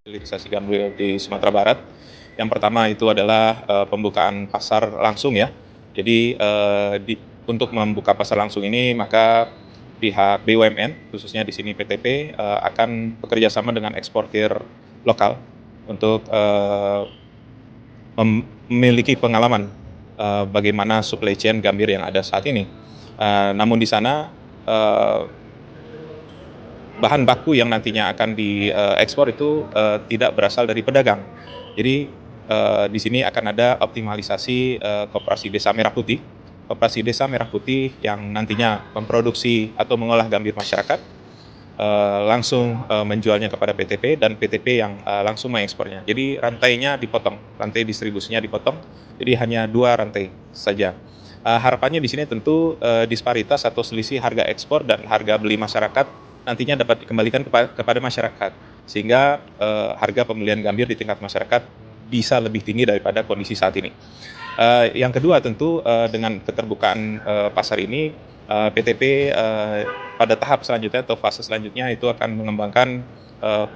Hilirisasi gambir di Sumatera Barat. Yang pertama itu adalah pembukaan pasar langsung ya. Jadi untuk membuka pasar langsung ini maka pihak BUMN khususnya di sini PTP akan bekerja sama dengan eksportir lokal untuk memiliki pengalaman bagaimana supply chain gambir yang ada saat ini. Namun di sana bahan baku yang nantinya akan diekspor itu tidak berasal dari pedagang. Jadi di sini akan ada optimalisasi Koperasi Desa Merah Putih. Koperasi Desa Merah Putih yang nantinya memproduksi atau mengolah gambir masyarakat langsung menjualnya kepada PTP dan PTP yang langsung mengekspornya. Jadi rantainya dipotong, rantai distribusinya dipotong. Jadi hanya 2 rantai saja. Harapannya di sini tentu disparitas atau selisih harga ekspor dan harga beli masyarakat nantinya dapat dikembalikan kepada masyarakat, sehingga harga pembelian gambir di tingkat masyarakat bisa lebih tinggi daripada kondisi saat ini. Yang kedua tentu dengan keterbukaan pasar ini PTP pada tahap selanjutnya atau fase selanjutnya itu akan mengembangkan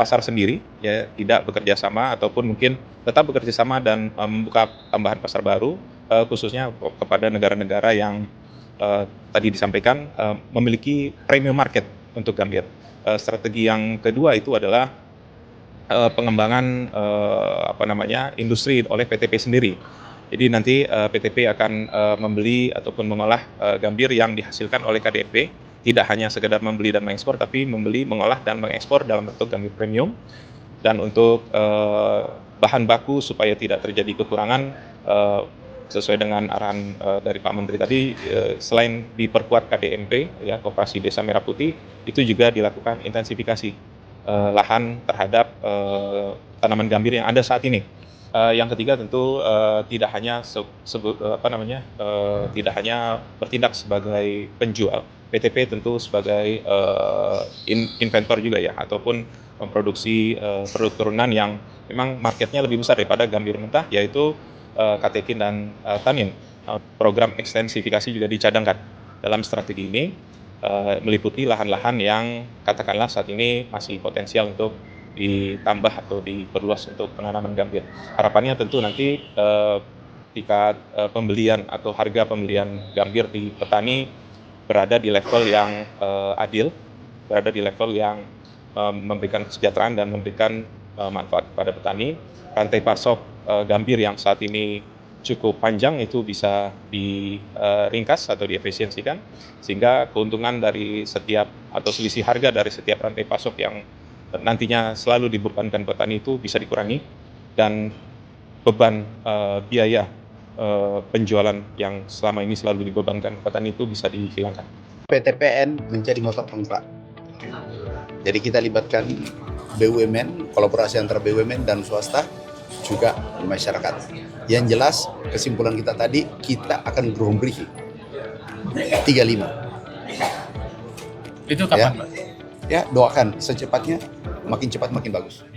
pasar sendiri, ya, tidak bekerja sama ataupun mungkin tetap bekerja sama dan membuka tambahan pasar baru khususnya kepada negara-negara yang tadi disampaikan memiliki premium market untuk gambir. Strategi yang kedua itu adalah pengembangan industri oleh PTP sendiri. Jadi nanti PTP akan membeli ataupun mengolah gambir yang dihasilkan oleh KDP, tidak hanya sekedar membeli dan mengekspor, tapi membeli, mengolah dan mengekspor dalam bentuk gambir premium. Dan untuk bahan baku supaya tidak terjadi kekurangan sesuai dengan arahan dari Pak Menteri tadi, selain diperkuat KDMP ya, Koperasi Desa Merah Putih, itu juga dilakukan intensifikasi lahan terhadap tanaman gambir yang ada saat ini. Yang ketiga tentu tidak hanya tidak hanya bertindak sebagai penjual, PTP tentu sebagai inventor juga ya, ataupun memproduksi produk turunan yang memang marketnya lebih besar daripada gambir mentah, yaitu katekin dan tanin. Program ekstensifikasi juga dicadangkan dalam strategi ini, meliputi lahan-lahan yang katakanlah saat ini masih potensial untuk ditambah atau diperluas untuk penanaman gambir. Harapannya tentu nanti tingkat pembelian atau harga pembelian gambir di petani berada di level yang adil, berada di level yang memberikan kesejahteraan dan memberikan manfaat kepada petani. Rantai pasok gambir yang saat ini cukup panjang itu bisa diringkas atau diefisiensikan, sehingga keuntungan dari setiap atau selisih harga dari setiap rantai pasok yang nantinya selalu dibebankan petani itu bisa dikurangi, dan beban biaya penjualan yang selama ini selalu dibebankan petani itu bisa dihilangkan. PTPN menjadi motor penggerak. Jadi kita libatkan BUMN, kolaborasi antara BUMN dan swasta, juga masyarakat. Yang jelas kesimpulan kita tadi, kita akan groundbreaking 35. Itu kapan, Pak? Ya, doakan secepatnya, makin cepat makin bagus.